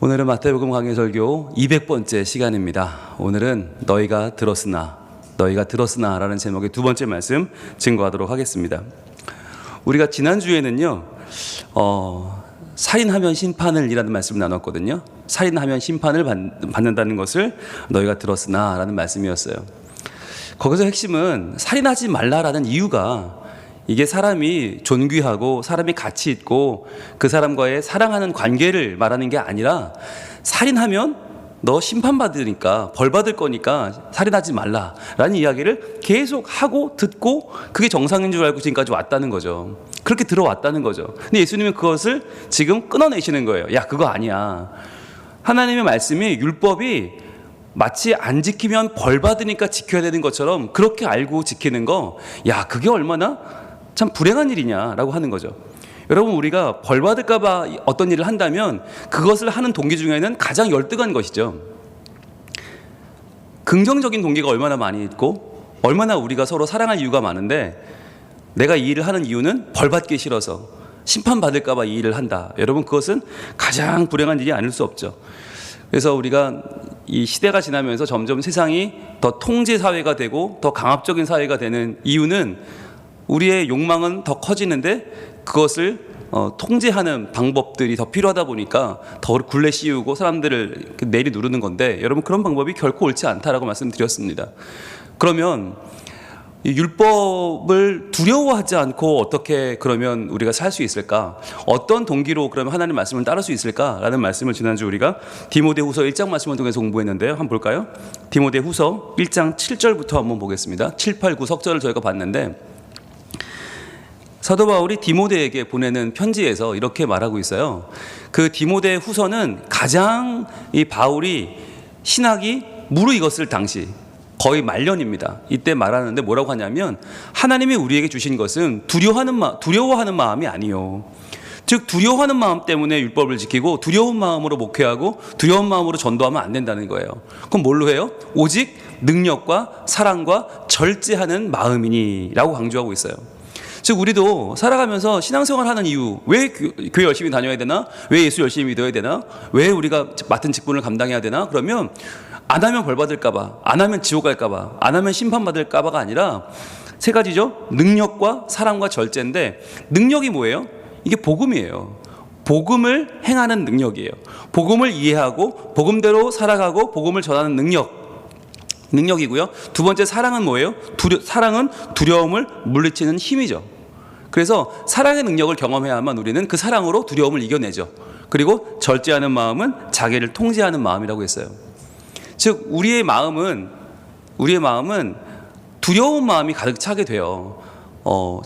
오늘은 마태복음 강해 설교 200번째 시간입니다. 오늘은 너희가 들었으나 라는 제목의 두 번째 말씀 증거하도록 하겠습니다. 우리가 지난주에는요 살인하면 심판을 이라는 말씀을 나눴거든요. 살인하면 심판을 받는다는 것을 너희가 들었으나 라는 말씀이었어요. 거기서 핵심은 살인하지 말라라는 이유가 이게 사람이 존귀하고 사람이 가치 있고 그 사람과의 사랑하는 관계를 말하는 게 아니라 살인하면 너 심판받으니까 벌 받을 거니까 살인하지 말라라는 이야기를 계속 하고 듣고 그게 정상인 줄 알고 지금까지 왔다는 거죠. 그렇게 들어왔다는 거죠. 근데 예수님은 그것을 지금 끊어내시는 거예요. 야, 그거 아니야. 하나님의 말씀이, 율법이 마치 안 지키면 벌 받으니까 지켜야 되는 것처럼 그렇게 알고 지키는 거, 야, 그게 얼마나 참 불행한 일이냐라고 하는 거죠. 여러분, 우리가 벌 받을까 봐 어떤 일을 한다면 그것을 하는 동기 중에는 가장 열등한 것이죠. 긍정적인 동기가 얼마나 많이 있고 얼마나 우리가 서로 사랑할 이유가 많은데, 내가 이 일을 하는 이유는 벌 받기 싫어서, 심판받을까 봐 이 일을 한다. 여러분, 그것은 가장 불행한 일이 아닐 수 없죠. 그래서 우리가 이 시대가 지나면서 점점 세상이 더 통제 사회가 되고 더 강압적인 사회가 되는 이유는, 우리의 욕망은 더 커지는데 그것을 통제하는 방법들이 더 필요하다 보니까 더 굴레 씌우고 사람들을 내리 누르는 건데, 여러분, 그런 방법이 결코 옳지 않다라고 말씀드렸습니다. 그러면 이 율법을 두려워하지 않고 어떻게 그러면 우리가 살 수 있을까? 어떤 동기로 그러면 하나님의 말씀을 따를 수 있을까라는 말씀을 지난주 우리가 디모데후서 1장 말씀을 통해서 공부했는데요. 한번 볼까요? 디모데후서 1장 7절부터 한번 보겠습니다. 7, 8, 9 석절을 저희가 봤는데, 사도 바울이 디모데에게 보내는 편지에서 이렇게 말하고 있어요. 그 디모데 후서는 가장 이 바울이 신학이 무르익었을 당시, 거의 말년입니다. 이때 말하는데 뭐라고 하냐면, 하나님이 우리에게 주신 것은 두려워하는 마음이 아니요, 즉 두려워하는 마음 때문에 율법을 지키고 두려운 마음으로 목회하고 두려운 마음으로 전도하면 안 된다는 거예요. 그럼 뭘로 해요? 오직 능력과 사랑과 절제하는 마음이니 라고 강조하고 있어요. 즉, 우리도 살아가면서 신앙생활 하는 이유, 왜 교회 열심히 다녀야 되나? 왜 예수 열심히 믿어야 되나? 왜 우리가 맡은 직분을 감당해야 되나? 그러면 안 하면 벌 받을까봐, 안 하면 지옥 갈까봐, 안 하면 심판받을까봐가 아니라 세 가지죠. 능력과 사랑과 절제인데, 능력이 뭐예요? 이게 복음이에요. 복음을 행하는 능력이에요. 복음을 이해하고 복음대로 살아가고 복음을 전하는 능력이고요. 두 번째, 사랑은 뭐예요? 사랑은 두려움을 물리치는 힘이죠. 그래서 사랑의 능력을 경험해야만 우리는 그 사랑으로 두려움을 이겨내죠. 그리고 절제하는 마음은 자기를 통제하는 마음이라고 했어요. 즉, 우리의 마음은 두려운 마음이 가득 차게 돼요.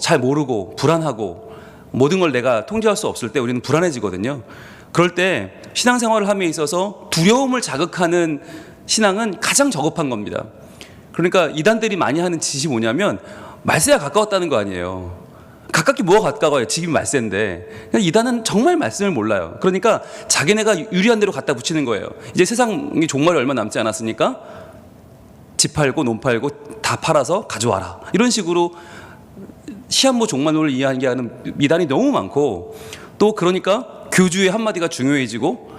잘 모르고 불안하고 모든 걸 내가 통제할 수 없을 때 우리는 불안해지거든요. 그럴 때 신앙생활을 함에 있어서 두려움을 자극하는 신앙은 가장 저급한 겁니다. 그러니까 이단들이 많이 하는 짓이 뭐냐면, 말세가 가까웠다는 거 아니에요. 가깝게 뭐가 가까워요? 지금 말세인데. 이단은 정말 말씀을 몰라요. 그러니까 자기네가 유리한 대로 갖다 붙이는 거예요. 이제 세상이 종말이 얼마 남지 않았으니까 집 팔고 논 팔고 다 팔아서 가져와라, 이런 식으로 시한부 종말론을 이해하는 이단이 너무 많고, 또 그러니까 교주의 한마디가 중요해지고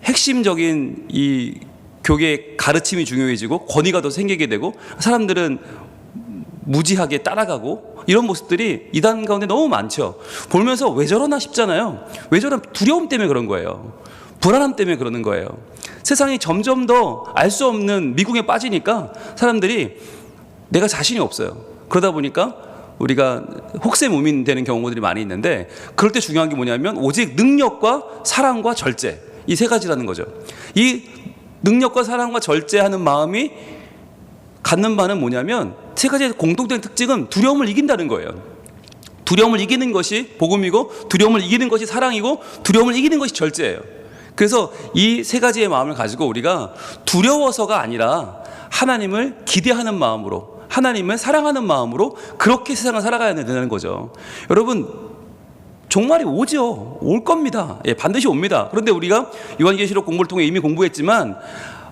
핵심적인 이 교계의 가르침이 중요해지고 권위가 더 생기게 되고 사람들은 무지하게 따라가고, 이런 모습들이 이단 가운데 너무 많죠. 보면서 왜 저러나 싶잖아요. 왜 저러나? 두려움 때문에 그런 거예요. 불안함 때문에 그러는 거예요. 세상이 점점 더 알 수 없는 미궁에 빠지니까 사람들이 내가 자신이 없어요. 그러다 보니까 우리가 혹세무민 되는 경우들이 많이 있는데, 그럴 때 중요한 게 뭐냐면 오직 능력과 사랑과 절제, 이 세 가지라는 거죠. 이 능력과 사랑과 절제하는 마음이 갖는 바는 뭐냐면, 세 가지의 공통된 특징은 두려움을 이긴다는 거예요. 두려움을 이기는 것이 복음이고, 두려움을 이기는 것이 사랑이고, 두려움을 이기는 것이 절제예요. 그래서 이 세 가지의 마음을 가지고 우리가 두려워서가 아니라 하나님을 기대하는 마음으로, 하나님을 사랑하는 마음으로 그렇게 세상을 살아가야 된다는 거죠. 여러분, 종말이 오죠. 올 겁니다. 예, 반드시 옵니다. 그런데 우리가 요한계시록 공부를 통해 이미 공부했지만,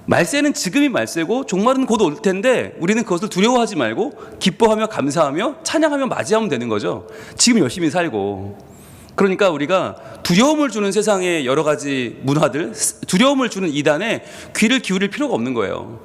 말세는 지금이 말세고 종말은 곧 올 텐데, 우리는 그것을 두려워하지 말고 기뻐하며 감사하며 찬양하며 맞이하면 되는 거죠. 지금 열심히 살고, 그러니까 우리가 두려움을 주는 세상의 여러 가지 문화들, 두려움을 주는 이단에 귀를 기울일 필요가 없는 거예요.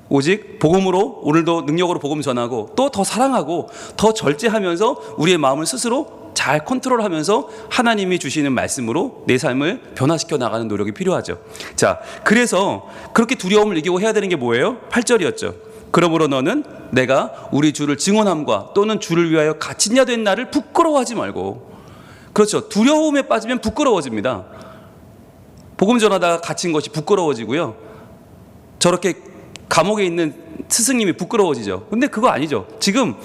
오직 복음으로, 오늘도 능력으로 복음 전하고 또 더 사랑하고 더 절제하면서 우리의 마음을 스스로 잘 컨트롤하면서 하나님이 주시는 말씀으로 내 삶을 변화시켜 나가는 노력이 필요하죠. 자, 그래서 그렇게 두려움을 이기고 해야 되는 게 뭐예요? 8절이었죠. 그러므로 너는 내가 우리 주를 증언함과 또는 주를 위하여 갇힌 자 된 나를 부끄러워하지 말고. 그렇죠. 두려움에 빠지면 부끄러워집니다. 복음 전하다가 갇힌 것이 부끄러워지고요. 저렇게 감옥에 있는 스승님이 부끄러워지죠. 근데 그거 아니죠. 지금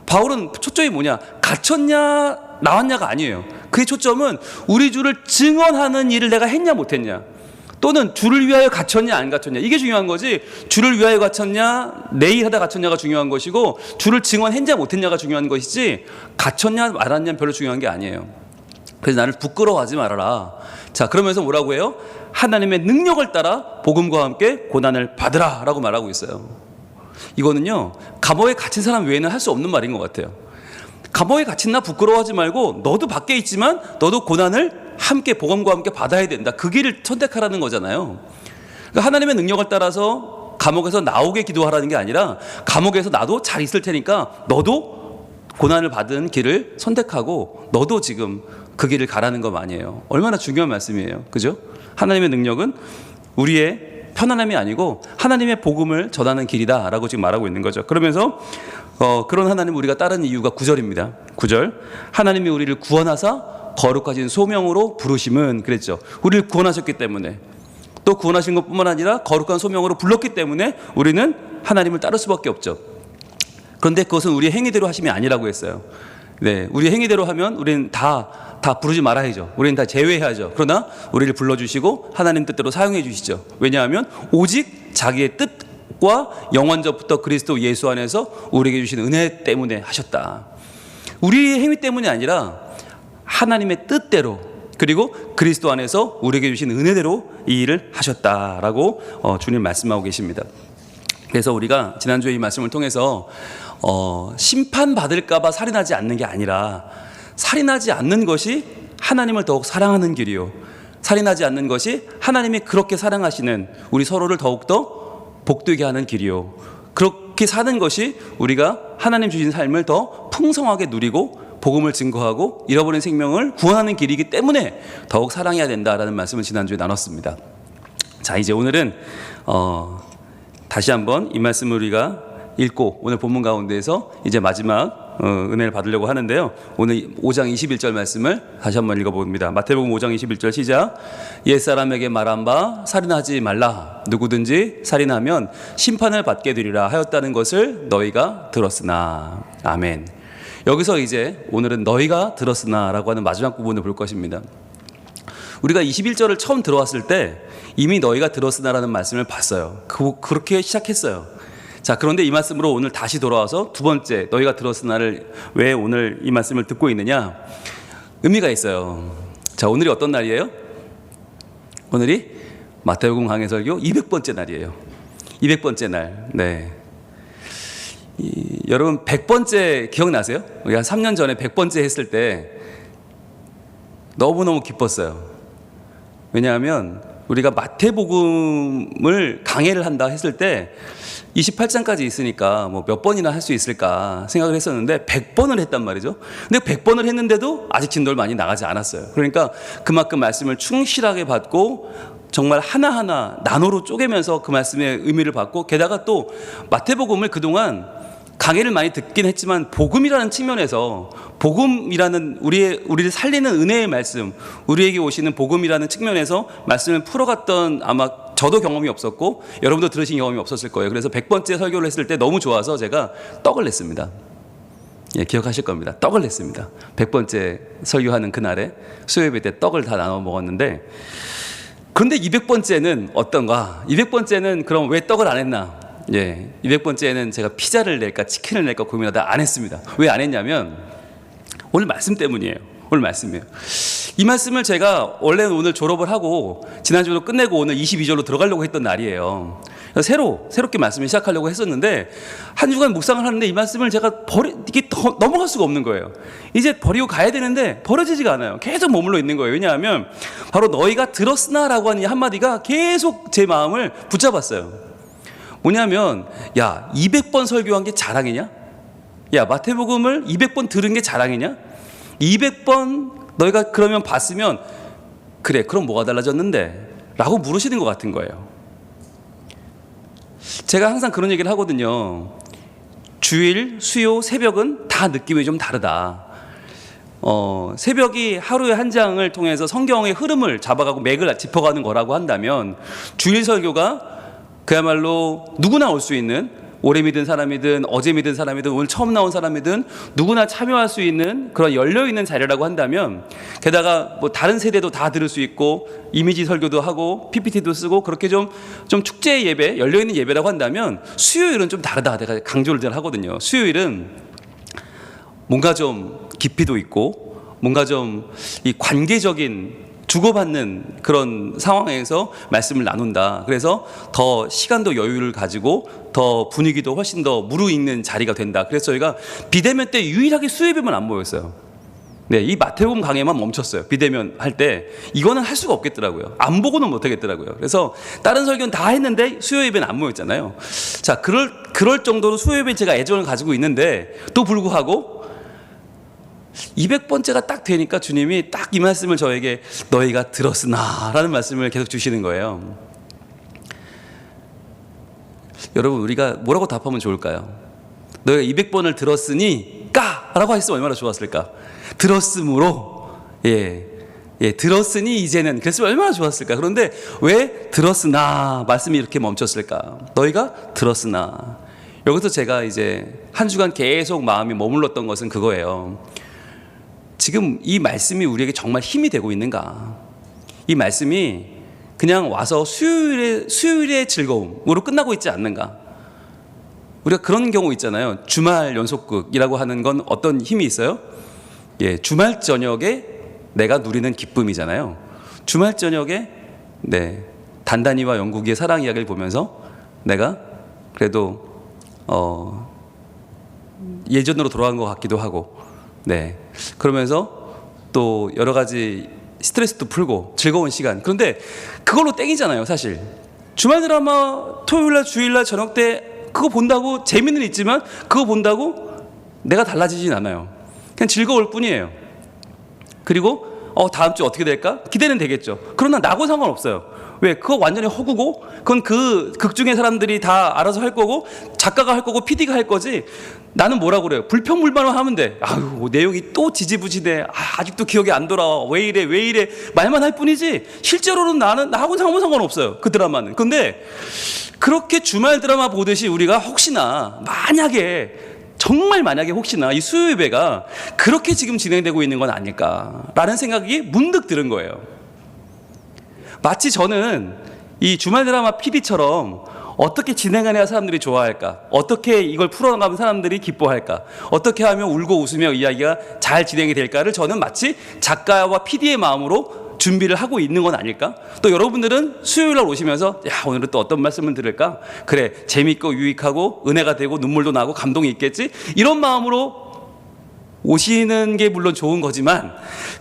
바울은 초점이 뭐냐? 갇혔냐 나왔냐가 아니에요. 그의 초점은 우리 주를 증언하는 일을 내가 했냐 못했냐, 또는 주를 위하여 갇혔냐 안 갇혔냐, 이게 중요한 거지. 주를 위하여 갇혔냐, 내 일 하다 갇혔냐가 중요한 것이고, 주를 증언했냐 못했냐가 중요한 것이지, 갇혔냐 말았냐는 별로 중요한 게 아니에요. 그래서 나를 부끄러워하지 말아라. 자, 그러면서 뭐라고 해요? 하나님의 능력을 따라 복음과 함께 고난을 받으라 라고 말하고 있어요. 이거는요, 감옥에 갇힌 사람 외에는 할 수 없는 말인 것 같아요. 감옥에 갇힌 나 부끄러워하지 말고, 너도 밖에 있지만 너도 고난을 함께 복음과 함께 받아야 된다. 그 길을 선택하라는 거잖아요. 그러니까 하나님의 능력을 따라서 감옥에서 나오게 기도하라는 게 아니라, 감옥에서 나도 잘 있을 테니까 너도 고난을 받은 길을 선택하고 너도 지금 그 길을 가라는 거 아니에요. 얼마나 중요한 말씀이에요. 그죠? 하나님의 능력은 우리의 편안함이 아니고 하나님의 복음을 전하는 길이다라고 지금 말하고 있는 거죠. 그러면서 그런 하나님 우리가 따르는 이유가 9절입니다. 9절. 하나님이 우리를 구원하사 거룩하신 소명으로 부르심은, 그랬죠. 우리를 구원하셨기 때문에, 또 구원하신 것뿐만 아니라 거룩한 소명으로 불렀기 때문에 우리는 하나님을 따를 수밖에 없죠. 그런데 그것은 우리의 행위대로 하심이 아니라고 했어요. 네, 우리 행위대로 하면 우리는 다 부르지 말아야죠. 우리는 다 제외해야죠. 그러나 우리를 불러주시고 하나님 뜻대로 사용해 주시죠. 왜냐하면 오직 자기의 뜻과 영원전부터 그리스도 예수 안에서 우리에게 주신 은혜 때문에 하셨다. 우리의 행위 때문이 아니라 하나님의 뜻대로, 그리고 그리스도 안에서 우리에게 주신 은혜대로 이 일을 하셨다라고 주님 말씀하고 계십니다. 그래서 우리가 지난주에 이 말씀을 통해서 심판받을까 봐 살인하지 않는 게 아니라, 살인하지 않는 것이 하나님을 더욱 사랑하는 길이요, 살인하지 않는 것이 하나님이 그렇게 사랑하시는 우리 서로를 더욱더 복되게 하는 길이요, 그렇게 사는 것이 우리가 하나님 주신 삶을 더 풍성하게 누리고 복음을 증거하고 잃어버린 생명을 구원하는 길이기 때문에 더욱 사랑해야 된다라는 말씀을 지난주에 나눴습니다. 자, 이제 오늘은 다시 한번 이 말씀을 우리가 읽고 오늘 본문 가운데에서 이제 마지막 은혜를 받으려고 하는데요. 오늘 5장 21절 말씀을 다시 한번 읽어봅니다. 마태복음 5장 21절 시작. 옛사람에게 말한 바 살인하지 말라. 누구든지 살인하면 심판을 받게 되리라 하였다는 것을 너희가 들었으나. 아멘. 여기서 이제 오늘은 너희가 들었으나라고 하는 마지막 부분을 볼 것입니다. 우리가 21절을 처음 들어왔을 때 이미 너희가 들었으나라는 말씀을 봤어요. 그렇게 시작했어요. 자, 그런데 이 말씀으로 오늘 다시 돌아와서 두 번째 너희가 들었으나를 왜 오늘 이 말씀을 듣고 있느냐, 의미가 있어요. 자, 오늘이 어떤 날이에요? 오늘이 마태복음 강해 설교 200번째 날이에요. 200번째 날. 네. 여러분 100번째 기억나세요? 우리가 3년 전에 100번째 했을 때 너무너무 기뻤어요. 왜냐하면 우리가 마태복음을 강해를 한다 했을 때 28장까지 있으니까 뭐 몇 번이나 할 수 있을까 생각을 했었는데 100번을 했단 말이죠. 근데 100번을 했는데도 아직 진도를 많이 나가지 않았어요. 그러니까 그만큼 말씀을 충실하게 받고 정말 하나하나 나노로 쪼개면서 그 말씀의 의미를 받고, 게다가 또 마태복음을 그동안 강해를 많이 듣긴 했지만 복음이라는 측면에서, 복음이라는 우리를 살리는 은혜의 말씀, 우리에게 오시는 복음이라는 측면에서 말씀을 풀어갔던 아마 저도 경험이 없었고 여러분도 들으신 경험이 없었을 거예요. 그래서 100번째 설교를 했을 때 너무 좋아서 제가 떡을 냈습니다. 예, 기억하실 겁니다. 떡을 냈습니다. 100번째 설교하는 그날에 수요예배 때 떡을 다 나눠 먹었는데, 그런데 200번째는 어떤가? 200번째는 그럼 왜 떡을 안 했나? 예, 200번째는 제가 피자를 낼까 치킨을 낼까 고민하다 안 했습니다. 왜 안 했냐면 오늘 말씀 때문이에요. 오늘 말씀이에요. 이 말씀을 제가 원래는 오늘 졸업을 하고 지난주로 끝내고 오늘 22절로 들어가려고 했던 날이에요. 새롭게 말씀을 시작하려고 했었는데 한 주간 묵상을 하는데 이 말씀을 제가 이게 넘어갈 수가 없는 거예요. 이제 버리고 가야 되는데 버려지지가 않아요. 계속 머물러 있는 거예요. 왜냐하면 바로 너희가 들었으나라고 하는 이 한마디가 계속 제 마음을 붙잡았어요. 뭐냐면 야 200번 설교한 게 자랑이냐? 야 마태복음을 200번 들은 게 자랑이냐? 200번 너희가 그러면 봤으면 그래 그럼 뭐가 달라졌는데? 라고 물으시는 것 같은 거예요. 제가 항상 그런 얘기를 하거든요. 주일, 수요, 새벽은 다 느낌이 좀 다르다. 새벽이 하루에 한 장을 통해서 성경의 흐름을 잡아가고 맥을 짚어가는 거라고 한다면 주일 설교가 그야말로 누구나 올 수 있는 오래 믿은 사람이든 어제 믿은 사람이든 오늘 처음 나온 사람이든 누구나 참여할 수 있는 그런 열려있는 자리라고 한다면 게다가 뭐 다른 세대도 다 들을 수 있고 이미지 설교도 하고 PPT도 쓰고 그렇게 좀 축제 예배 열려있는 예배라고 한다면 수요일은 좀 다르다 내가 강조를 잘 하거든요. 수요일은 뭔가 좀 깊이도 있고 뭔가 좀 이 관계적인 주고받는 그런 상황에서 말씀을 나눈다. 그래서 더 시간도 여유를 가지고 더 분위기도 훨씬 더 무르익는 자리가 된다. 그래서 저희가 비대면 때 유일하게 수요예배만 안 모였어요. 네, 이 마태복음 강해만 멈췄어요. 비대면 할 때 이거는 할 수가 없겠더라고요. 안 보고는 못 하겠더라고요. 그래서 다른 설교는 다 했는데 수요예배는 안 모였잖아요. 자, 그럴 정도로 수요예배 제가 애정을 가지고 있는데 또 불구하고 200번째가 딱 되니까 주님이 딱 이 말씀을 저에게 너희가 들었으나 라는 말씀을 계속 주시는 거예요. 여러분 우리가 뭐라고 답하면 좋을까요? 너희가 200번을 들었으니까 라고 했으면 얼마나 좋았을까? 들었으므로 들었으니 이제는 그랬으면 얼마나 좋았을까? 그런데 왜 들었으나 말씀이 이렇게 멈췄을까? 너희가 들었으나 여기서 제가 이제 한 주간 계속 마음이 머물렀던 것은 그거예요. 지금 이 말씀이 우리에게 정말 힘이 되고 있는가? 이 말씀이 그냥 와서 수요일의 즐거움으로 끝나고 있지 않는가? 우리가 그런 경우 있잖아요. 주말 연속극이라고 하는 건 어떤 힘이 있어요? 주말 저녁에 내가 누리는 기쁨이잖아요. 주말 저녁에 단단이와 영국이의 사랑 이야기를 보면서 내가 그래도 예전으로 돌아간 것 같기도 하고 그러면서 또 여러 가지 스트레스도 풀고 즐거운 시간. 그런데 그걸로 땡이잖아요, 사실. 주말 드라마 토요일날 주일날 저녁 때 그거 본다고 재미는 있지만 그거 본다고 내가 달라지진 않아요. 그냥 즐거울 뿐이에요. 그리고 다음 주 어떻게 될까? 기대는 되겠죠. 그러나 나하고 상관없어요. 왜? 그거 완전히 허구고 그건 그 극 중에 사람들이 다 알아서 할 거고 작가가 할 거고 PD가 할 거지. 나는 뭐라고 그래요? 불평불만만 하면 돼. 아유 내용이 또 지지부진해. 아직도 기억이 안 돌아와. 왜 이래 말만 할 뿐이지 실제로는 나하고는 아무 상관없어요. 그 드라마는. 근데 그렇게 주말 드라마 보듯이 우리가 혹시나 정말 만약에 혹시나 이 수요 예배가 그렇게 지금 진행되고 있는 건 아닐까라는 생각이 문득 들은 거예요. 마치 저는 이 주말 드라마 PD처럼 어떻게 진행해야 사람들이 좋아할까? 어떻게 이걸 풀어나가면 사람들이 기뻐할까? 어떻게 하면 울고 웃으며 이야기가 잘 진행이 될까를 저는 마치 작가와 PD의 마음으로 준비를 하고 있는 건 아닐까? 또 여러분들은 수요일날 오시면서 오늘은 또 어떤 말씀을 들을까? 그래 재미있고 유익하고 은혜가 되고 눈물도 나고 감동이 있겠지? 이런 마음으로 오시는 게 물론 좋은 거지만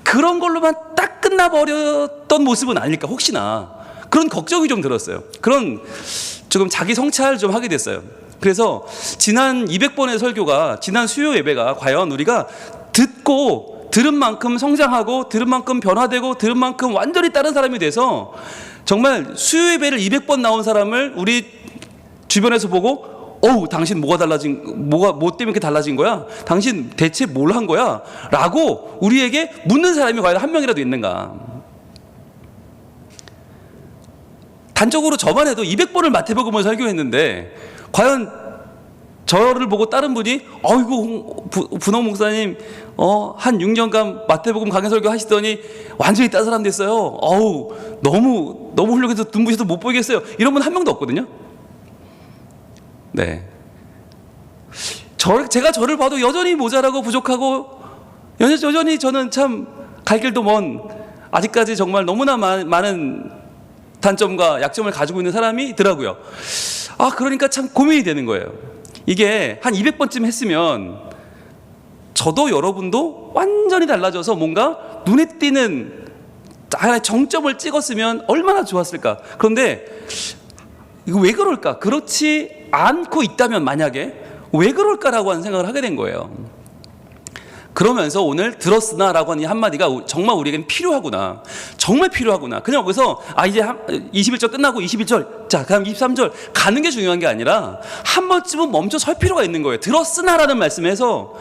그런 걸로만 딱 끝나버렸던 모습은 아닐까? 혹시나 그런 걱정이 좀 들었어요. 그런 조금 자기 성찰 좀 하게 됐어요. 그래서 지난 200번의 설교가 지난 수요 예배가 과연 우리가 듣고 들은 만큼 성장하고 들은 만큼 변화되고 들은 만큼 완전히 다른 사람이 돼서 정말 수요 예배를 200번 나온 사람을 우리 주변에서 보고 당신 뭐 때문에 이렇게 달라진 거야? 당신 대체 뭘 한 거야? 라고 우리에게 묻는 사람이 과연 한 명이라도 있는가? 단적으로 저만 해도 200번을 마태복음을 설교했는데 과연 저를 보고 다른 분이 어이구 분홍 목사님 한 6년간 마태복음 강해 설교 하시더니 완전히 딴 사람 됐어요. 너무 훌륭해서 눈부셔서 못 보이겠어요. 이런 분 한 명도 없거든요. 제가 저를 봐도 여전히 모자라고 부족하고 여전히 저는 참 갈 길도 먼 아직까지 정말 너무나 많은 단점과 약점을 가지고 있는 사람이더라고요. 그러니까 참 고민이 되는 거예요. 이게 한 200번쯤 했으면 저도 여러분도 완전히 달라져서 뭔가 눈에 띄는 하나의 정점을 찍었으면 얼마나 좋았을까. 그런데 이거 왜 그럴까? 그렇지 않고 있다면 만약에 왜 그럴까라고 하는 생각을 하게 된 거예요. 그러면서 오늘 들었으나라고 하는 이 한마디가 정말 우리에겐 필요하구나. 정말 필요하구나. 그냥 여기서 이제 21절 끝나고 21절 자 그다음 23절 가는 게 중요한 게 아니라 한 번쯤은 멈춰 설 필요가 있는 거예요. 들었으나라는 말씀에서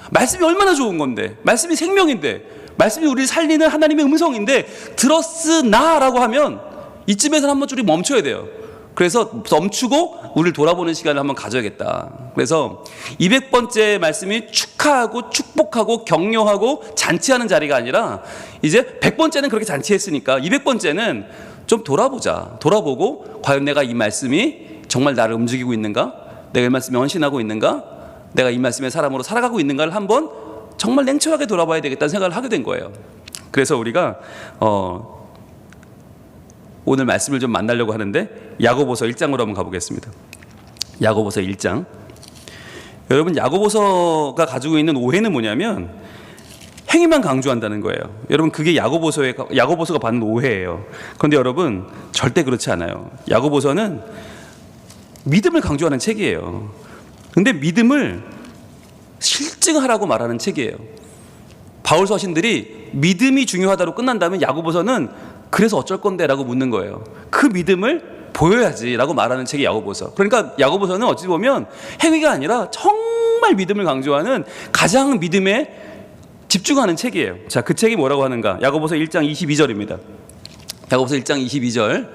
말씀이 얼마나 좋은 건데, 말씀이 생명인데, 말씀이 우리를 살리는 하나님의 음성인데 들었으나라고 하면 이쯤에서 한 번쯤 멈춰야 돼요. 그래서 멈추고 우리를 돌아보는 시간을 한번 가져야겠다. 그래서 200번째 말씀이 축하하고 축복하고 격려하고 잔치하는 자리가 아니라 이제 100번째는 그렇게 잔치했으니까 200번째는 좀 돌아보자. 돌아보고 과연 내가 이 말씀이 정말 나를 움직이고 있는가? 내가 이 말씀에 헌신하고 있는가? 내가 이 말씀의 사람으로 살아가고 있는가를 한번 정말 냉철하게 돌아봐야 되겠다는 생각을 하게 된 거예요. 그래서 우리가 오늘 말씀을 좀 만나려고 하는데 야고보서 1장으로 한번 가보겠습니다. 야고보서 1장. 여러분, 야고보서가 가지고 있는 오해는 뭐냐면 행위만 강조한다는 거예요. 여러분, 그게 야고보서가 받는 오해예요. 그런데 여러분, 절대 그렇지 않아요. 야고보서는 믿음을 강조하는 책이에요. 근데 믿음을 실증하라고 말하는 책이에요. 바울 서신들이 믿음이 중요하다로 끝난다면 야고보서는 그래서 어쩔 건데 라고 묻는 거예요. 그 믿음을 보여야지 라고 말하는 책이 야고보서. 그러니까 야고보서는 어찌 보면 행위가 아니라 정말 믿음을 강조하는 가장 믿음에 집중하는 책이에요. 자, 그 책이 뭐라고 하는가? 야고보서 1장 22절입니다. 야고보서 1장 22절.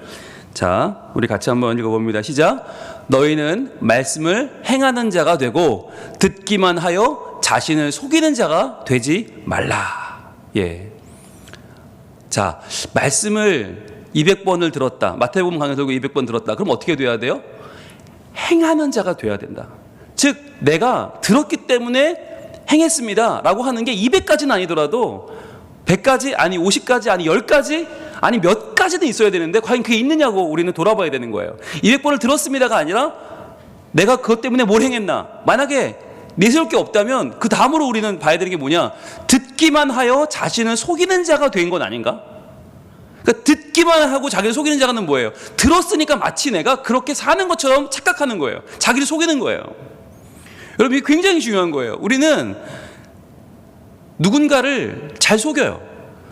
자, 우리 같이 한번 읽어봅니다. 시작. 너희는 말씀을 행하는 자가 되고 듣기만 하여 자신을 속이는 자가 되지 말라. 예. 자, 말씀을 200번을 들었다. 마태복음 강의 들고 200번 들었다. 그럼 어떻게 돼야 돼요? 행하는 자가 돼야 된다. 즉 내가 들었기 때문에 행했습니다 라고 하는 게 200까지는 아니더라도 100까지 아니 50까지 아니 10까지 아니 몇 가지는 있어야 되는데 과연 그게 있느냐고 우리는 돌아봐야 되는 거예요. 200번을 들었습니다가 아니라 내가 그것 때문에 뭘 행했나. 만약에 내세울 게 없다면 그 다음으로 우리는 봐야 되는 게 뭐냐. 듣기만 하여 자신을 속이는 자가 된 건 아닌가. 그러니까 듣기만 하고 자기를 속이는 자는 뭐예요? 들었으니까 마치 내가 그렇게 사는 것처럼 착각하는 거예요. 자기를 속이는 거예요. 여러분, 이게 굉장히 중요한 거예요. 우리는 누군가를 잘 속여요.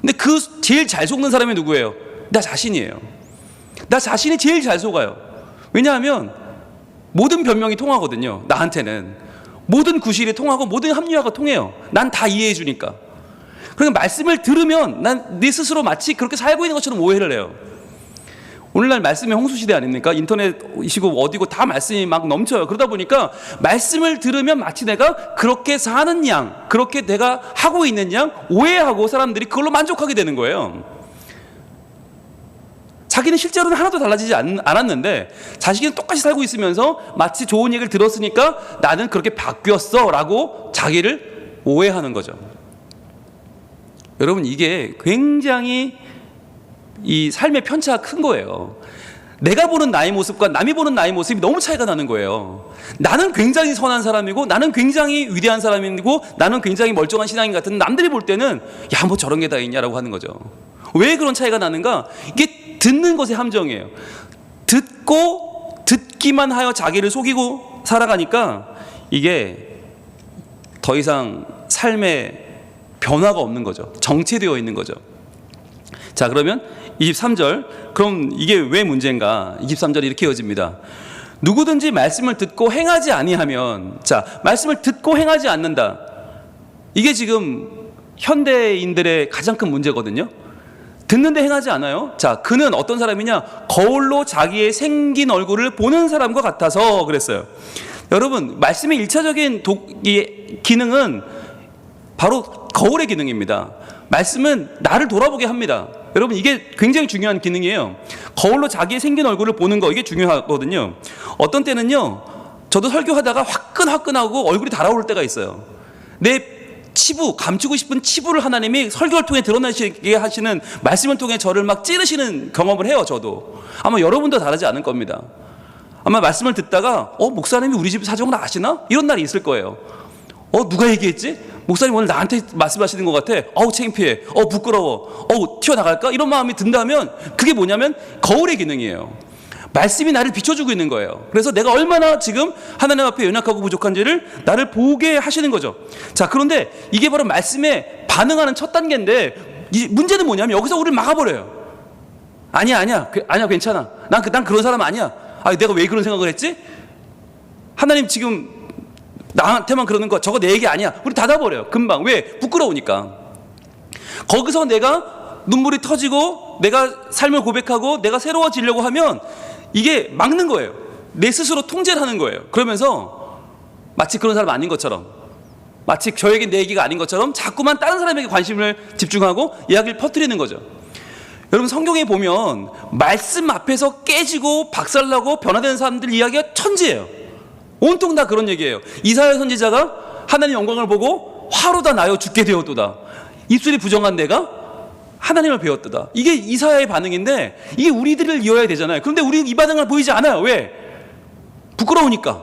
근데 그 제일 잘 속는 사람이 누구예요? 나 자신이에요. 나 자신이 제일 잘 속아요. 왜냐하면 모든 변명이 통하거든요. 나한테는 모든 구실이 통하고 모든 합리화가 통해요. 난 다 이해해 주니까. 그러니까 말씀을 들으면 난 내 스스로 마치 그렇게 살고 있는 것처럼 오해를 해요. 오늘날 말씀의 홍수시대 아닙니까? 인터넷이시고 어디고 다 말씀이 막 넘쳐요. 그러다 보니까 말씀을 들으면 마치 내가 그렇게 사는 양, 그렇게 내가 하고 있는 양 오해하고 사람들이 그걸로 만족하게 되는 거예요. 자기는 실제로는 하나도 달라지지 않았는데 자신은 똑같이 살고 있으면서 마치 좋은 얘기를 들었으니까 나는 그렇게 바뀌었어 라고 자기를 오해하는 거죠. 여러분, 이게 굉장히 이 삶의 편차가 큰 거예요. 내가 보는 나의 모습과 남이 보는 나의 모습이 너무 차이가 나는 거예요. 나는 굉장히 선한 사람이고 나는 굉장히 위대한 사람이고 나는 굉장히 멀쩡한 신앙인 같은 남들이 볼 때는 야, 뭐 저런 게 다 있냐라고 하는 거죠. 왜 그런 차이가 나는가? 이게 듣는 것의 함정이에요. 듣기만 하여 자기를 속이고 살아가니까 이게 더 이상 삶에 변화가 없는 거죠. 정체되어 있는 거죠. 자, 그러면 23절. 그럼 이게 왜 문제인가? 23절이 이렇게 이어집니다. 누구든지 말씀을 듣고 행하지 아니하면, 자, 말씀을 듣고 행하지 않는다. 이게 지금 현대인들의 가장 큰 문제거든요. 듣는데 행하지 않아요. 자, 그는 어떤 사람이냐? 거울로 자기의 생긴 얼굴을 보는 사람과 같아서 그랬어요. 여러분, 말씀의 1차적인 기능은 바로 거울의 기능입니다. 말씀은 나를 돌아보게 합니다. 여러분, 이게 굉장히 중요한 기능이에요. 거울로 자기의 생긴 얼굴을 보는 거, 이게 중요하거든요. 어떤 때는요, 저도 설교하다가 화끈화끈하고 얼굴이 달아오를 때가 있어요. 내 치부, 감추고 싶은 치부를 하나님이 설교를 통해 드러내시게 하시는 말씀을 통해 저를 막 찌르시는 경험을 해요. 저도 아마 여러분도 다르지 않을 겁니다. 아마 말씀을 듣다가 목사님이 우리 집 사정을 아시나? 이런 날이 있을 거예요. 누가 얘기했지? 목사님 오늘 나한테 말씀하시는 것 같아. 창피해. 부끄러워. 튀어나갈까? 이런 마음이 든다면 그게 뭐냐면 거울의 기능이에요. 말씀이 나를 비춰주고 있는 거예요. 그래서 내가 얼마나 지금 하나님 앞에 연약하고 부족한지를 나를 보게 하시는 거죠. 자, 그런데 이게 바로 말씀에 반응하는 첫 단계인데, 이 문제는 뭐냐면 여기서 우리를 막아버려요. 아니야 괜찮아. 난 그런 사람 아니야. 내가 왜 그런 생각을 했지? 하나님 지금 나한테만 그러는 거, 저거 내 얘기 아니야. 우리 닫아버려요. 금방. 왜? 부끄러우니까. 거기서 내가 눈물이 터지고 내가 삶을 고백하고 내가 새로워지려고 하면 이게 막는 거예요. 내 스스로 통제를 하는 거예요. 그러면서 마치 그런 사람 아닌 것처럼, 마치 저에게 내 얘기가 아닌 것처럼 자꾸만 다른 사람에게 관심을 집중하고 이야기를 퍼뜨리는 거죠. 여러분, 성경에 보면 말씀 앞에서 깨지고 박살나고 변화되는 사람들 이야기가 천지예요. 온통 다 그런 얘기예요. 이사야 선지자가 하나님의 영광을 보고 화로다 나여 죽게 되었도다. 입술이 부정한 내가 하나님을 배웠도다. 이게 이사야의 반응인데 이게 우리들을 이어야 되잖아요. 그런데 우리는 이 반응을 보이지 않아요. 왜? 부끄러우니까.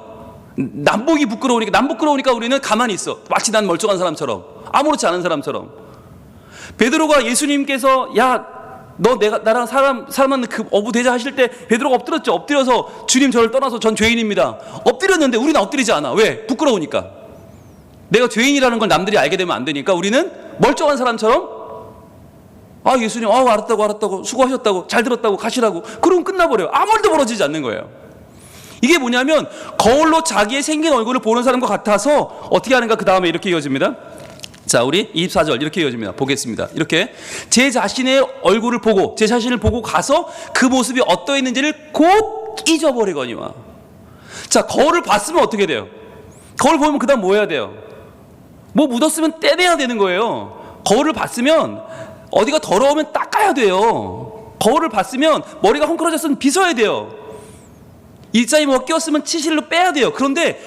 남복이 부끄러우니까. 남 부끄러우니까 우리는 가만히 있어. 마치 난 멀쩡한 사람처럼, 아무렇지 않은 사람처럼. 베드로가 예수님께서 너 나랑 사람은 그 어부되자 하실 때 베드로가 엎드렸죠. 엎드려서 주님 저를 떠나서 전 죄인입니다. 엎드렸는데 우리는 엎드리지 않아. 왜? 부끄러우니까. 내가 죄인이라는 걸 남들이 알게 되면 안 되니까 우리는 멀쩡한 사람처럼 예수님 알았다고 수고하셨다고 잘 들었다고 가시라고 그러면 끝나버려요. 아무 일도 벌어지지 않는 거예요. 이게 뭐냐면 거울로 자기의 생긴 얼굴을 보는 사람과 같아서 어떻게 하는가. 그 다음에 이렇게 이어집니다. 자, 우리 24절 이렇게 이어집니다. 보겠습니다. 이렇게 제 자신의 얼굴을 보고 제 자신을 보고 가서 그 모습이 어떠했는지를 곧 잊어버리거니와. 자, 거울을 봤으면 어떻게 돼요? 거울 보면 그 다음 뭐 해야 돼요? 뭐 묻었으면 떼내야 되는 거예요. 거울을 봤으면 어디가 더러우면 닦아야 돼요. 거울을 봤으면 머리가 헝클어졌으면 빗어야 돼요. 일자리 뭐가 끼었으면 치실로 빼야 돼요. 그런데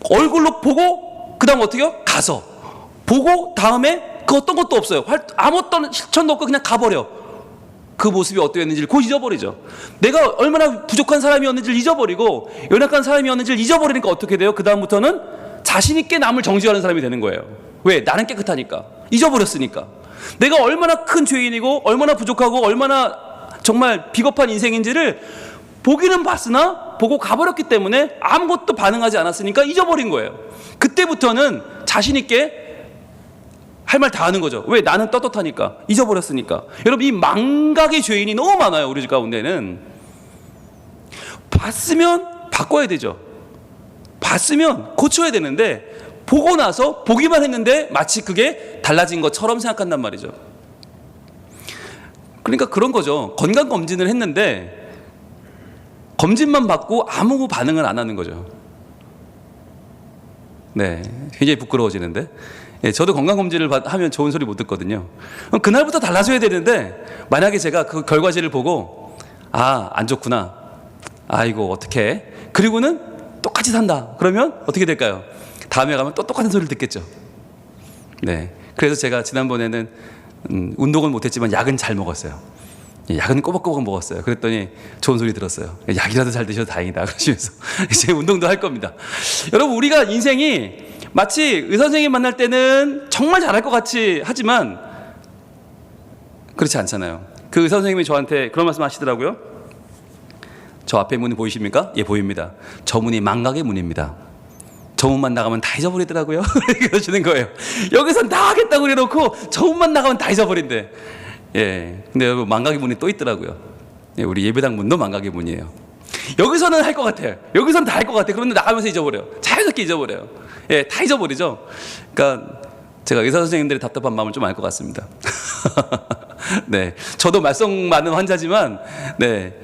얼굴로 보고 그 다음 어떻게 해요? 가서 보고 다음에 그 어떤 것도 없어요. 아무 어떤 실천도 없고 그냥 가버려. 그 모습이 어떠했는지를 곧 잊어버리죠. 내가 얼마나 부족한 사람이었는지를 잊어버리고 연약한 사람이었는지를 잊어버리니까 어떻게 돼요? 그 다음부터는 자신 있게 남을 정죄하는 사람이 되는 거예요. 왜? 나는 깨끗하니까. 잊어버렸으니까. 내가 얼마나 큰 죄인이고 얼마나 부족하고 얼마나 정말 비겁한 인생인지를 보기는 봤으나 보고 가버렸기 때문에 아무것도 반응하지 않았으니까 잊어버린 거예요. 그때부터는 자신 있게 할 말 다 하는 거죠. 왜? 나는 떳떳하니까. 잊어버렸으니까. 여러분, 이 망각의 죄인이 너무 많아요. 우리 집 가운데는. 봤으면 바꿔야 되죠. 봤으면 고쳐야 되는데 보고 나서 보기만 했는데 마치 그게 달라진 것처럼 생각한단 말이죠. 그러니까 그런 거죠. 건강검진을 했는데 검진만 받고 아무 반응을 안 하는 거죠. 네, 굉장히 부끄러워지는데. 저도 건강검진을 하면 좋은 소리 못 듣거든요. 그날부터 달라져야 되는데 만약에 제가 그 결과지를 보고 안 좋구나. 이거 어떡해. 그리고는 똑같이 산다. 그러면 어떻게 될까요? 다음에 가면 또 똑같은 소리를 듣겠죠. 네, 그래서 제가 지난번에는 운동은 못했지만 약은 잘 먹었어요. 약은 꼬박꼬박 먹었어요. 그랬더니 좋은 소리 들었어요. 약이라도 잘 드셔도 다행이다 그러시면서 이제 운동도 할 겁니다. 여러분, 우리가 인생이 마치 의사 선생님 만날 때는 정말 잘할 것 같이 하지만 그렇지 않잖아요. 그 의사 선생님이 저한테 그런 말씀 하시더라고요. 저 앞에 문이 보이십니까? 예, 보입니다. 저 문이 망각의 문입니다. 저 문만 나가면 다 잊어버리더라고요. 그러시는 거예요. 여기선 다 하겠다고 그래놓고 저 문만 나가면 다 잊어버린대. 예, 근데 여러분, 망각의 문이 또 있더라고요. 예, 우리 예배당 문도 망각의 문이에요. 여기서는 할 것 같아요. 여기서는 다 할 것 같아요. 그런데 나가면서 잊어버려요. 자연스럽게 잊어버려요. 예, 다 잊어버리죠. 그러니까 제가 의사 선생님들의 답답한 마음을 좀 알 것 같습니다. 네, 저도 말썽 많은 환자지만, 네,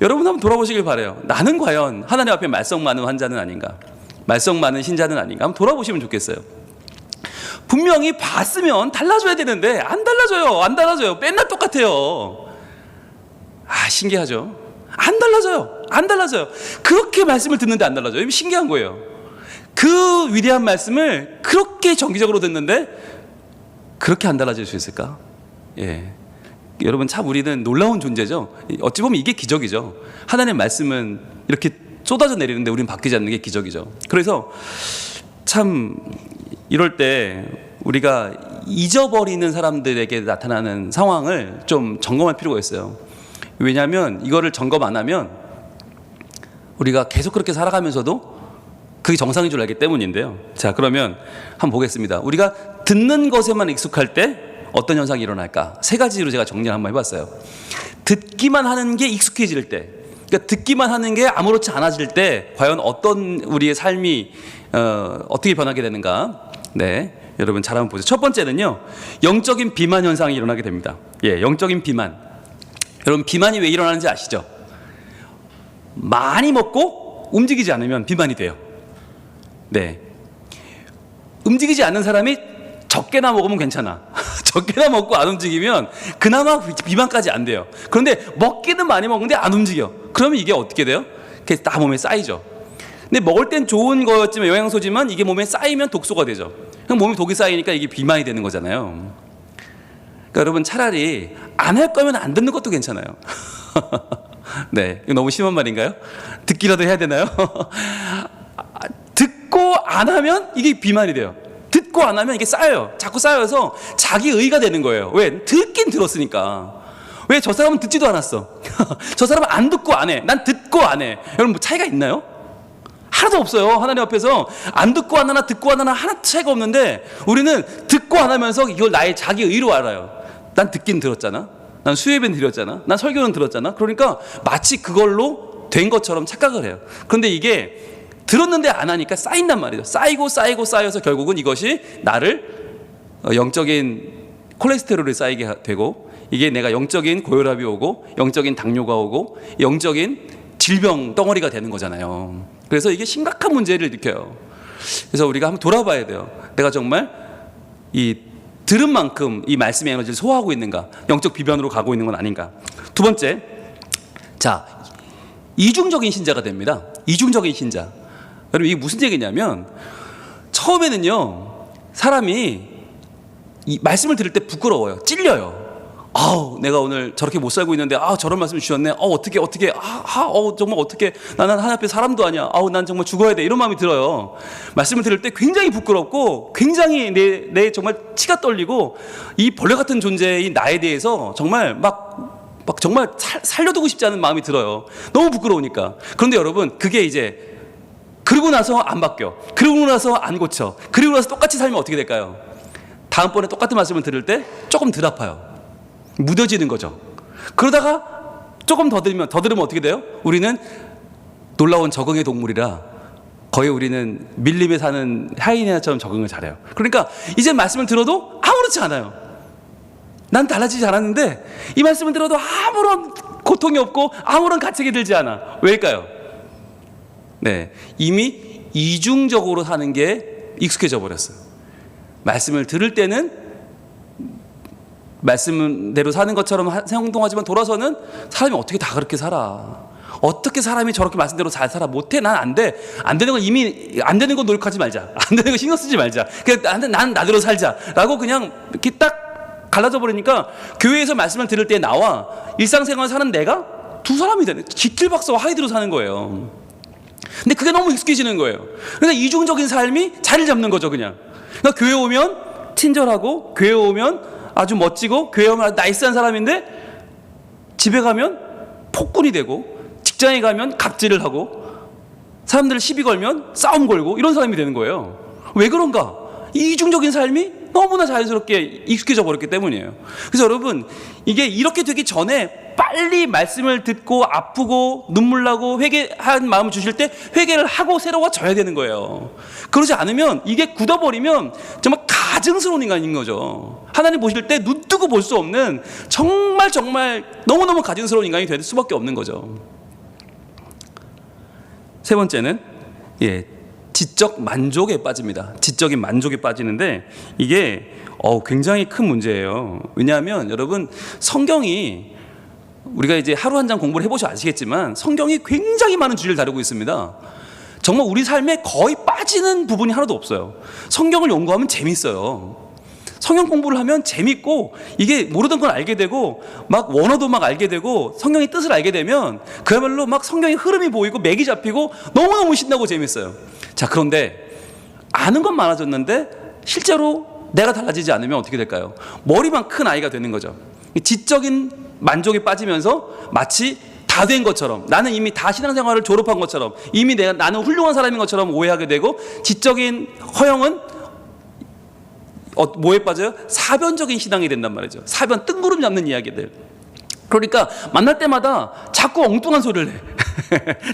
여러분 한번 돌아보시길 바라요. 나는 과연 하나님 앞에 말썽 많은 환자는 아닌가, 말썽 많은 신자는 아닌가, 한번 돌아보시면 좋겠어요. 분명히 봤으면 달라져야 되는데 안 달라져요. 맨날 똑같아요. 신기하죠. 안 달라져요. 그렇게 말씀을 듣는데 안 달라져요. 신기한 거예요. 그 위대한 말씀을 그렇게 정기적으로 듣는데 그렇게 안 달라질 수 있을까? 예. 여러분, 참 우리는 놀라운 존재죠. 어찌 보면 이게 기적이죠. 하나님의 말씀은 이렇게 쏟아져 내리는데 우리는 바뀌지 않는 게 기적이죠. 그래서 참 이럴 때 우리가 잊어버리는 사람들에게 나타나는 상황을 좀 점검할 필요가 있어요. 왜냐하면 이거를 점검 안 하면 우리가 계속 그렇게 살아가면서도 그게 정상인 줄 알기 때문인데요. 자, 그러면 한번 보겠습니다. 우리가 듣는 것에만 익숙할 때 어떤 현상이 일어날까? 세 가지로 제가 정리를 한번 해봤어요. 듣기만 하는 게 익숙해질 때, 그러니까 듣기만 하는 게 아무렇지 않아질 때 과연 어떤 우리의 삶이 어떻게 변하게 되는가? 네, 여러분 잘 한번 보세요. 첫 번째는요, 영적인 비만 현상이 일어나게 됩니다. 예, 영적인 비만. 여러분, 비만이 왜 일어나는지 아시죠? 많이 먹고 움직이지 않으면 비만이 돼요. 네, 움직이지 않는 사람이 적게나 먹으면 괜찮아. 적게나 먹고 안 움직이면 그나마 비만까지 안 돼요. 그런데 먹기는 많이 먹는데 안 움직여. 그러면 이게 어떻게 돼요? 그게 다 몸에 쌓이죠. 근데 먹을 땐 좋은 거였지만, 영양소지만 이게 몸에 쌓이면 독소가 되죠. 그럼 몸에 독이 쌓이니까 이게 비만이 되는 거잖아요. 그러니까 여러분, 차라리 안 할 거면 안 듣는 것도 괜찮아요. 네, 이거 너무 심한 말인가요? 듣기라도 해야 되나요? 듣고 안 하면 이게 비만이 돼요. 듣고 안 하면 이게 쌓여요. 자꾸 쌓여서 자기 의가 되는 거예요. 왜? 듣긴 들었으니까. 왜? 저 사람은 듣지도 않았어. 저 사람은 안 듣고 안 해. 난 듣고 안 해. 여러분, 뭐 차이가 있나요? 하나도 없어요. 하나님 앞에서 안 듣고 안 하나 듣고 안 하나 하나 차이가 없는데, 우리는 듣고 안 하면서 이걸 나의 자기 의로 알아요. 난 듣긴 들었잖아. 난 수예배는 드렸잖아. 난 설교는 들었잖아. 그러니까 마치 그걸로 된 것처럼 착각을 해요. 그런데 이게 들었는데 안 하니까 쌓인단 말이죠. 쌓여서 결국은 이것이 나를 영적인 콜레스테롤이 쌓이게 되고, 이게 내가 영적인 고혈압이 오고, 영적인 당뇨가 오고, 영적인 질병 덩어리가 되는 거잖아요. 그래서 이게 심각한 문제를 일으켜요. 그래서 우리가 한번 돌아봐야 돼요. 내가 정말 이 들은 만큼 이 말씀의 에너지를 소화하고 있는가, 영적 비변으로 가고 있는 건 아닌가. 두 번째, 자, 이중적인 신자가 됩니다. 이중적인 신자. 여러분, 이게 무슨 얘기냐면, 처음에는요, 사람이 이 말씀을 들을 때 부끄러워요. 찔려요. 아우, 내가 오늘 저렇게 못 살고 있는데, 저런 말씀을 주셨네. 어떻게, 정말 어떻게, 나는 하나님 앞에 사람도 아니야. 난 정말 죽어야 돼. 이런 마음이 들어요. 말씀을 들을 때 굉장히 부끄럽고, 굉장히 내 정말 치가 떨리고, 이 벌레 같은 존재인 나에 대해서 정말 막 정말 살려두고 싶지 않은 마음이 들어요. 너무 부끄러우니까. 그런데 여러분, 그게 이제 그러고 나서 안 바뀌어. 그러고 나서 안 고쳐. 그러고 나서 똑같이 살면 어떻게 될까요? 다음번에 똑같은 말씀을 들을 때 조금 덜 아파요. 무뎌지는 거죠. 그러다가 조금 더 들으면 어떻게 돼요? 우리는 놀라운 적응의 동물이라 거의 우리는 밀림에 사는 하이에나처럼 적응을 잘해요. 그러니까 이제 말씀을 들어도 아무렇지 않아요. 난 달라지지 않았는데 이 말씀을 들어도 아무런 고통이 없고 아무런 가책이 들지 않아. 왜일까요? 네, 이미 이중적으로 사는 게 익숙해져 버렸어요. 말씀을 들을 때는 말씀대로 사는 것처럼 행동하지만 돌아서는 사람이 어떻게 다 그렇게 살아? 어떻게 사람이 저렇게 말씀대로 잘 살아? 못해. 난 안 돼. 안 되는 건 이미 안 되는 건 노력하지 말자. 안 되는 거 신경 쓰지 말자. 그냥 난 나대로 살자라고 그냥 이렇게 딱 갈라져 버리니까 교회에서 말씀을 들을 때 나와 일상생활 사는 내가 두 사람이 되네. 지킬박사와 하이드로 사는 거예요. 근데 그게 너무 익숙해지는 거예요. 그러니까 이중적인 삶이 자리를 잡는 거죠, 그냥. 그러니까 교회 오면 친절하고, 교회 오면 아주 멋지고, 교회 오면 아주 나이스한 사람인데, 집에 가면 폭군이 되고, 직장에 가면 갑질을 하고, 사람들을 시비 걸면 싸움 걸고, 이런 사람이 되는 거예요. 왜 그런가? 이 이중적인 삶이 너무나 자연스럽게 익숙해져 버렸기 때문이에요. 그래서 여러분, 이게 이렇게 되기 전에 빨리 말씀을 듣고 아프고 눈물 나고 회개한 마음을 주실 때 회개를 하고 새로워져야 되는 거예요. 그러지 않으면 이게 굳어버리면 정말 가증스러운 인간인 거죠. 하나님 보실 때 눈 뜨고 볼 수 없는 정말 너무너무 가증스러운 인간이 될 수밖에 없는 거죠. 세 번째는 지적 만족에 빠집니다. 지적인 만족에 빠지는데 이게 굉장히 큰 문제예요. 왜냐하면 여러분, 성경이 우리가 이제 하루 한 장 공부를 해보셔 아시겠지만 성경이 굉장히 많은 주제를 다루고 있습니다. 정말 우리 삶에 거의 빠지는 부분이 하나도 없어요. 성경을 연구하면 재밌어요. 성경 공부를 하면 재밌고, 이게 모르던 걸 알게 되고, 막 원어도 막 알게 되고, 성경의 뜻을 알게 되면 그야말로 막 성경의 흐름이 보이고 맥이 잡히고 너무너무 신나고 재밌어요. 자, 그런데 아는 건 많아졌는데 실제로 내가 달라지지 않으면 어떻게 될까요? 머리만 큰 아이가 되는 거죠. 지적인 만족에 빠지면서 마치 다 된 것처럼, 나는 이미 다 신앙생활을 졸업한 것처럼, 이미 나는 훌륭한 사람인 것처럼 오해하게 되고, 지적인 허영은 뭐에 빠져요? 사변적인 신앙이 된단 말이죠. 사변, 뜬구름 잡는 이야기들. 그러니까 만날 때마다 자꾸 엉뚱한 소리를 해.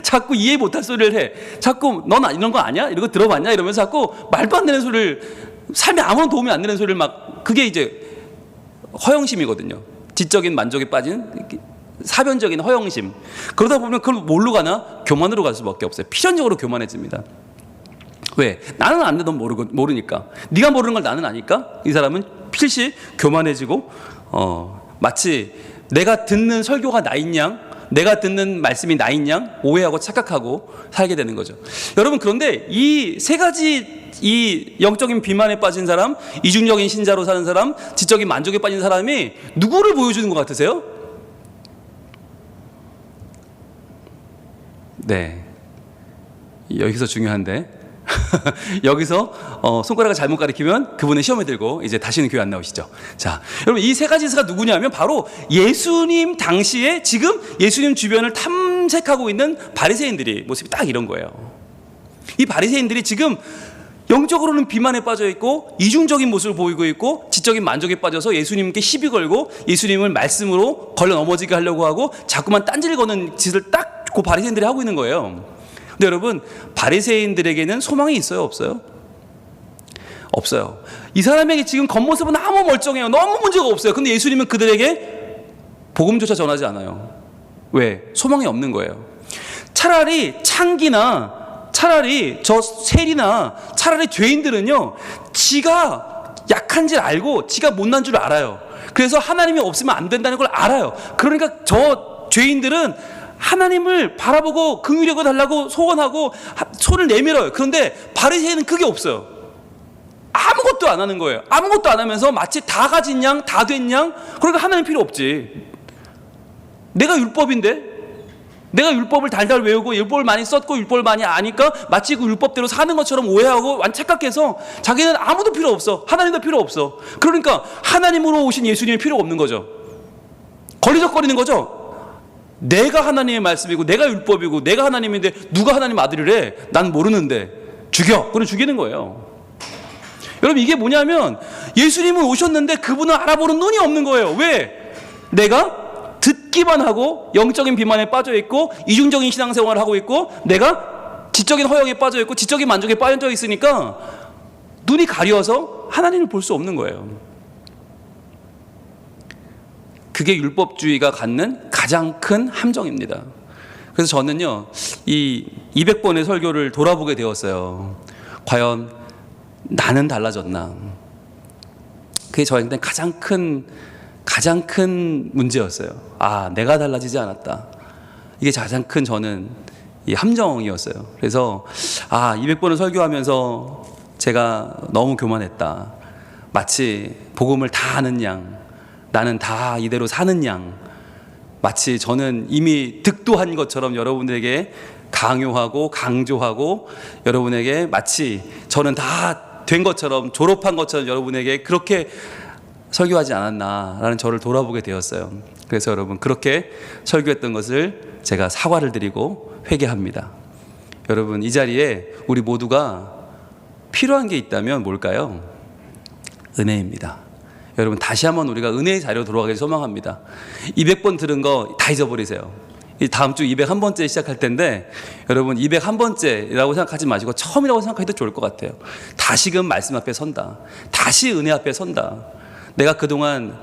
자꾸 이해 못할 소리를 해. 자꾸 넌 이런 거 아니야? 이런 거 들어봤냐? 이러면서 자꾸 말도 안 되는 소리를, 삶에 아무런 도움이 안 되는 소리를 막, 그게 이제 허영심이거든요. 지적인 만족에 빠진 사변적인 허영심. 그러다 보면 그걸 뭘로 가나? 교만으로 갈 수밖에 없어요. 필연적으로 교만해집니다. 왜? 나는 아는데 넌 모르니까. 네가 모르는 걸 나는 아니까 이 사람은 필시 교만해지고, 마치 내가 듣는 설교가 나인 양, 내가 듣는 말씀이 나인 양 오해하고 착각하고 살게 되는 거죠. 여러분, 그런데 이 세 가지, 이 영적인 비만에 빠진 사람, 이중적인 신자로 사는 사람, 지적인 만족에 빠진 사람이 누구를 보여주는 것 같으세요? 네, 여기서 중요한데 여기서 손가락을 잘못 가리키면 그분은 시험에 들고 이제 다시는 교회 안 나오시죠. 자, 여러분, 이 세 가지가 누구냐면 바로 예수님 당시에 지금 예수님 주변을 탐색하고 있는 바리새인들이 모습이 딱 이런 거예요. 이 바리새인들이 지금 영적으로는 비만에 빠져 있고, 이중적인 모습을 보이고 있고, 지적인 만족에 빠져서 예수님께 시비 걸고 예수님을 말씀으로 걸려 넘어지게 하려고 하고 자꾸만 딴지를 거는 짓을 딱 그 바리새인들이 하고 있는 거예요. 근데 여러분, 바리새인들에게는 소망이 있어요, 없어요? 없어요. 이 사람에게 지금 겉모습은 아무 멀쩡해요. 너무 문제가 없어요. 근데 예수님은 그들에게 복음조차 전하지 않아요. 왜? 소망이 없는 거예요. 차라리 창기나, 차라리 저 세리나, 차라리 죄인들은요, 지가 약한 줄 알고 지가 못난 줄 알아요. 그래서 하나님이 없으면 안 된다는 걸 알아요. 그러니까 저 죄인들은 하나님을 바라보고 긍휼히 여겨 달라고 소원하고 손을 내밀어요. 그런데 바리새인은 그게 없어요. 아무것도 안 하는 거예요. 아무것도 안 하면서 마치 다 가진 양, 다 된 양. 그러니까 하나님 필요 없지. 내가 율법인데, 내가 율법을 달달 외우고 율법을 많이 썼고 율법을 많이 아니까 마치 그 율법대로 사는 것처럼 오해하고 착각해서 자기는 아무도 필요 없어. 하나님도 필요 없어. 그러니까 하나님으로 오신 예수님이 필요 없는 거죠. 걸리적거리는 거죠. 내가 하나님의 말씀이고 내가 율법이고 내가 하나님인데 누가 하나님 아들이래? 난 모르는데 죽여. 그래 죽이는 거예요. 여러분, 이게 뭐냐면 예수님은 오셨는데 그분을 알아보는 눈이 없는 거예요. 왜? 내가 듣기만 하고 영적인 비만에 빠져 있고 이중적인 신앙생활을 하고 있고 내가 지적인 허영에 빠져 있고 지적인 만족에 빠져 있으니까 눈이 가려워서 하나님을 볼 수 없는 거예요. 그게 율법주의가 갖는 가장 큰 함정입니다. 그래서 저는요, 이 200번의 설교를 돌아보게 되었어요. 과연 나는 달라졌나? 그게 저한테 가장 큰 문제였어요. 아, 내가 달라지지 않았다. 이게 가장 큰 저는 이 함정이었어요. 그래서 200번을 설교하면서 제가 너무 교만했다. 마치 복음을 다 아는 양, 나는 다 이대로 사는 양, 마치 저는 이미 득도한 것처럼 여러분에게 강요하고 강조하고 여러분에게 마치 저는 다 된 것처럼 졸업한 것처럼 여러분에게 그렇게 설교하지 않았나라는 저를 돌아보게 되었어요. 그래서 여러분, 그렇게 설교했던 것을 제가 사과를 드리고 회개합니다. 여러분, 이 자리에 우리 모두가 필요한 게 있다면 뭘까요? 은혜입니다. 여러분, 다시 한번 우리가 은혜의 자리로 돌아가길 소망합니다. 200번 들은 거 다 잊어버리세요. 다음 주 201번째 시작할 텐데 여러분, 201번째라고 생각하지 마시고 처음이라고 생각해도 좋을 것 같아요. 다시금 말씀 앞에 선다. 다시 은혜 앞에 선다. 내가 그동안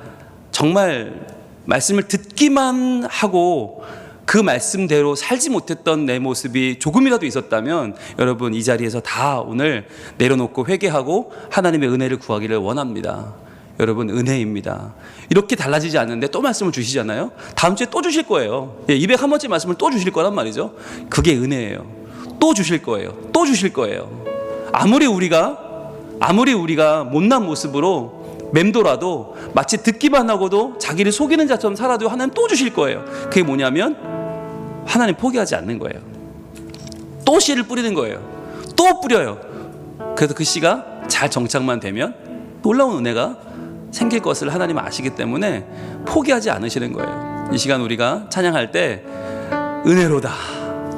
정말 말씀을 듣기만 하고 그 말씀대로 살지 못했던 내 모습이 조금이라도 있었다면 여러분, 이 자리에서 다 오늘 내려놓고 회개하고 하나님의 은혜를 구하기를 원합니다. 여러분, 은혜입니다. 이렇게 달라지지 않는데 또 말씀을 주시잖아요. 다음 주에 또 주실 거예요. 201번째 말씀을 또 주실 거란 말이죠. 그게 은혜예요. 또 주실 거예요. 또 주실 거예요. 아무리 우리가 못난 모습으로 맴돌아도 마치 듣기만 하고도 자기를 속이는 자처럼 살아도 하나님 또 주실 거예요. 그게 뭐냐면 하나님 포기하지 않는 거예요. 또 씨를 뿌리는 거예요. 또 뿌려요. 그래서 그 씨가 잘 정착만 되면 놀라운 은혜가 생길 것을 하나님은 아시기 때문에 포기하지 않으시는 거예요. 이 시간 우리가 찬양할 때 은혜로다,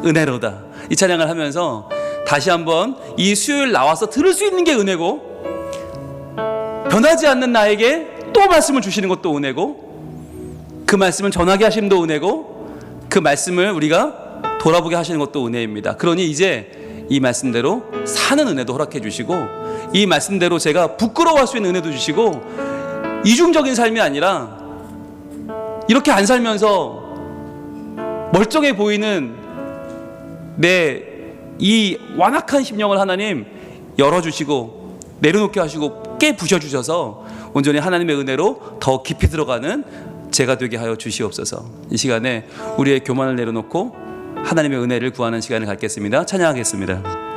은혜로다 이 찬양을 하면서 다시 한번 이 수요일 나와서 들을 수 있는 게 은혜고, 변하지 않는 나에게 또 말씀을 주시는 것도 은혜고, 그 말씀을 전하게 하심도 은혜고, 그 말씀을 우리가 돌아보게 하시는 것도 은혜입니다. 그러니 이제 이 말씀대로 사는 은혜도 허락해 주시고, 이 말씀대로 제가 부끄러워할 수 있는 은혜도 주시고, 이중적인 삶이 아니라 이렇게 안 살면서 멀쩡해 보이는 내 이 완악한 심령을 하나님 열어주시고 내려놓게 하시고 깨부셔주셔서 온전히 하나님의 은혜로 더 깊이 들어가는 제가 되게 하여 주시옵소서. 이 시간에 우리의 교만을 내려놓고 하나님의 은혜를 구하는 시간을 갖겠습니다. 찬양하겠습니다.